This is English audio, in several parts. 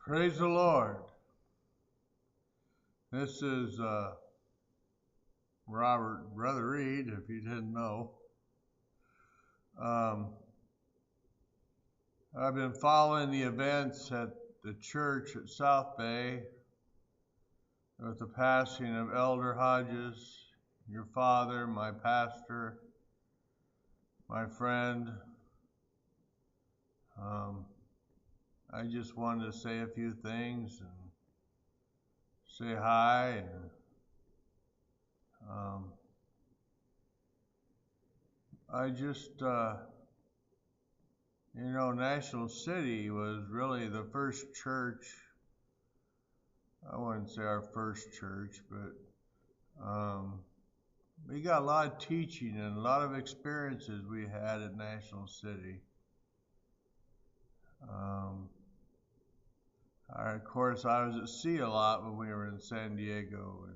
Praise the Lord. This is Robert, Brother Reed, if you didn't know. I've been following the events at the church at South Bay with the passing of Elder Hodges, your father, my pastor, my friend. I just wanted to say a few things and say hi. And I just, National City was really the first church. I wouldn't say our first church, but we got a lot of teaching and a lot of experiences we had at National City. Of course, I was at sea a lot when we were in San Diego,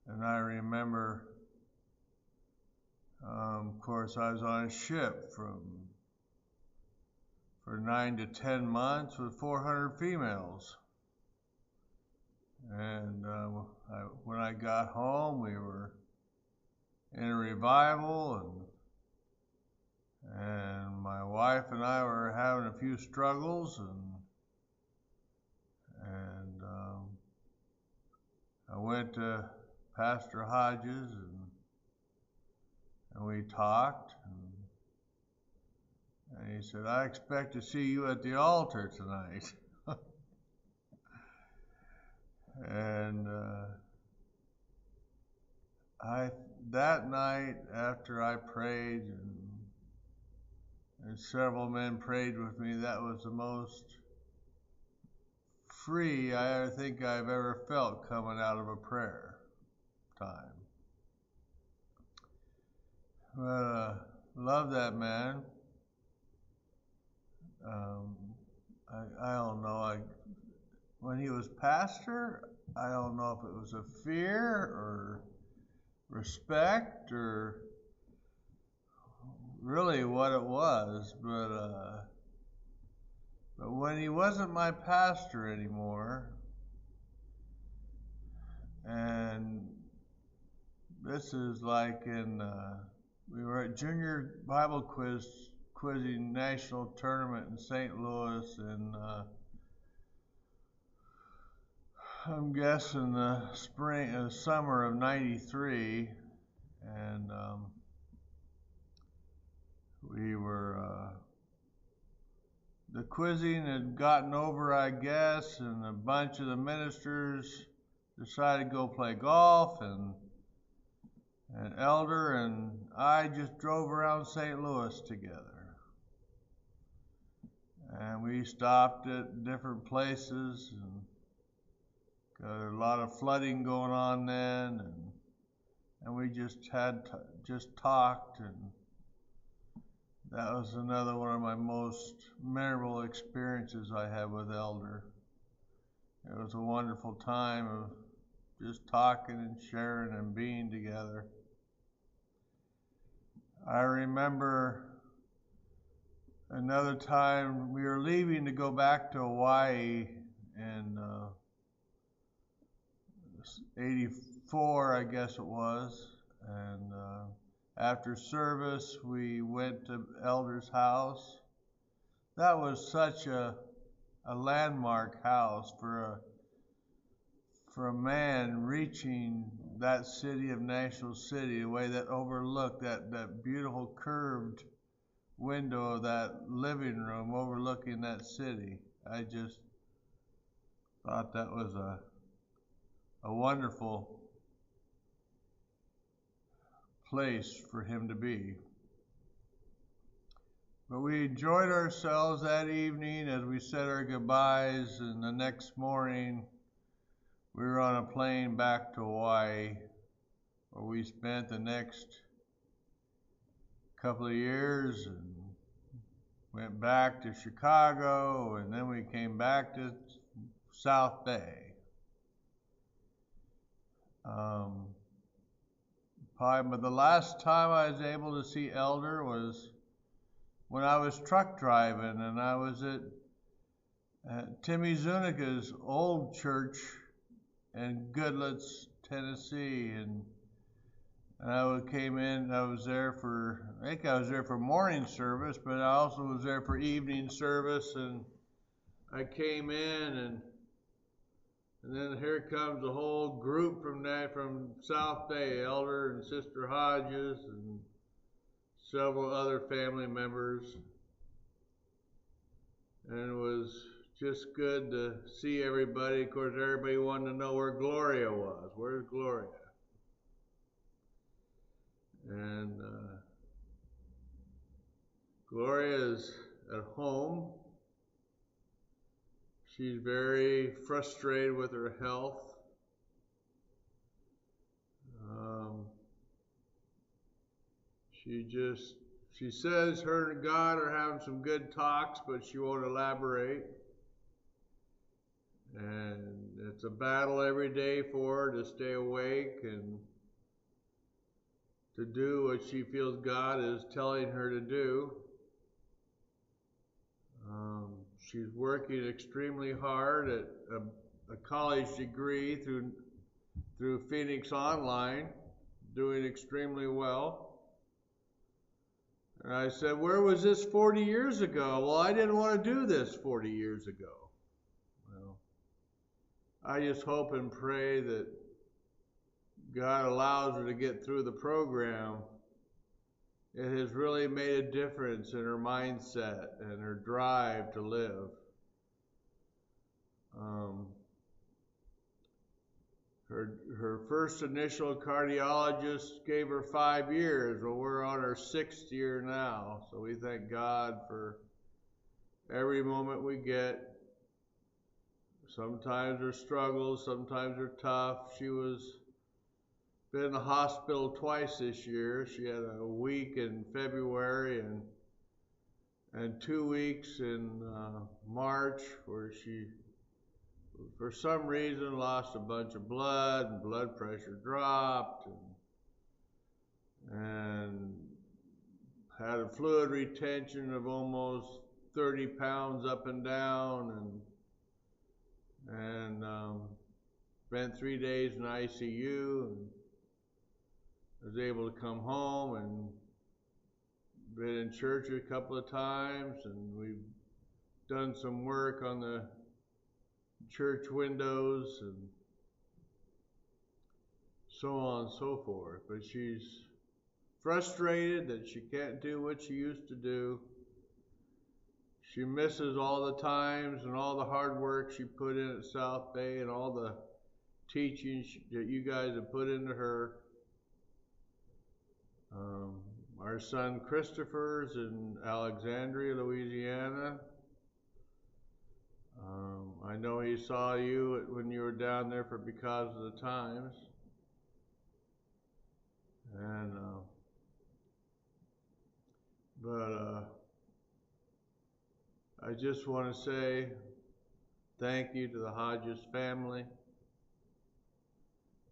and I remember, of course, I was on a ship for 9 to 10 months with 400 females. And when I got home, we were in a revival, and my wife and I were having a few struggles, and I went to Pastor Hodges, and we talked, and he said, "I expect to see you at the altar tonight." And that night, after I prayed, and several men prayed with me, that was the most free I think I've ever felt coming out of a prayer time. But love that man. I don't know. When he was pastor, I don't know if it was a fear or respect or really what it was, but when he wasn't my pastor anymore, and this is like we were at Junior Bible Quizzing National Tournament in St. Louis, and I'm guessing the summer of '93, and we were, the quizzing had gotten over, I guess, and a bunch of the ministers decided to go play golf, and Elder and I just drove around St. Louis together. And we stopped at different places, and got a lot of flooding going on then, and we just talked, and that was another one of my most memorable experiences I had with Elder. It was a wonderful time of just talking and sharing and being together. I remember another time we were leaving to go back to Hawaii in '84, I guess it was, and after service we went to Elder's house. That was such a landmark house for a man reaching that city of National City, the way that overlooked that beautiful curved window of that living room overlooking that city. I just thought that was a wonderful place for him to be. But we enjoyed ourselves that evening as we said our goodbyes, and the next morning we were on a plane back to Hawaii, where we spent the next couple of years, and went back to Chicago, and then we came back to South Bay. But the last time I was able to see Elder was when I was truck driving, and I was Timmy Zuniga's old church in Goodletts, Tennessee, and I came in. I was there for, I think I was there for morning service, but I also was there for evening service. And I came in, and then here comes a whole group from South Bay, Elder and Sister Hodges, and several other family members, and it was just good to see everybody. Of course, everybody wanted to know where Gloria was. Where's Gloria? And Gloria is at home. She's very frustrated with her health. She says her and God are having some good talks, but she won't elaborate. And it's a battle every day for her to stay awake and to do what she feels God is telling her to do. She's working extremely hard at a college degree through Phoenix Online, doing extremely well. And I said, where was this 40 years ago? Well, I didn't want to do this 40 years ago. Well, I just hope and pray that God allows her to get through the program. It has really made a difference in her mindset and her drive to live. Her first initial cardiologist gave her 5 years. Well, we're on our 6th year now, so we thank God for every moment we get. Sometimes there's struggles, sometimes they're tough. She was been in the hospital twice this year. She had a week in February and 2 weeks in March where she, for some reason, lost a bunch of blood and blood pressure dropped and had a fluid retention of almost 30 pounds up and down and spent 3 days in ICU and was able to come home and been in church a couple of times, and we've done some work on the church windows and so on and so forth. But she's frustrated that she can't do what she used to do. She misses all the times and all the hard work she put in at South Bay and all the teaching that you guys have put into her. Our son Christopher's in Alexandria, Louisiana. I know he saw you when you were down there for Because of the Times. And I just want to say thank you to the Hodges family.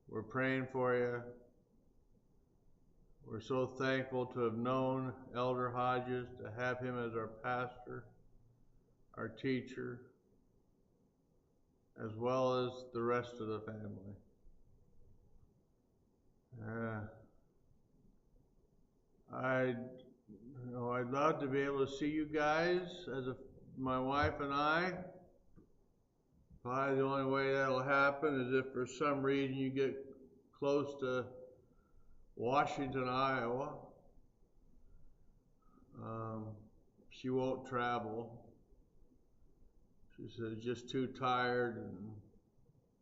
We're praying for you. We're so thankful to have known Elder Hodges, to have him as our pastor, our teacher, as well as the rest of the family. I'd love to be able to see you guys my wife and I. Probably the only way that'll happen is if for some reason you get close to Washington, Iowa. She won't travel. She said just too tired and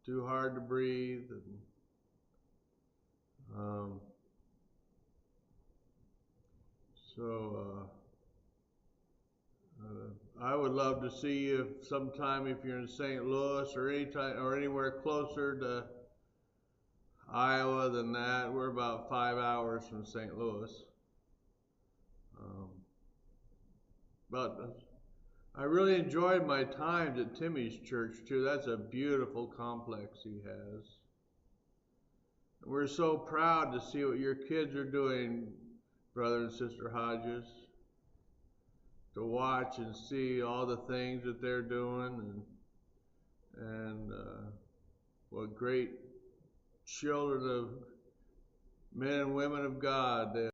too hard to breathe. And, I would love to see you sometime if you're in St. Louis or anywhere closer to Iowa than that. We're about 5 hours from St. Louis. But I really enjoyed my times at Timmy's church too. That's a beautiful complex he has. We're so proud to see what your kids are doing, Brother and Sister Hodges. to watch and see all the things that they're doing, and what great children of men and women of God they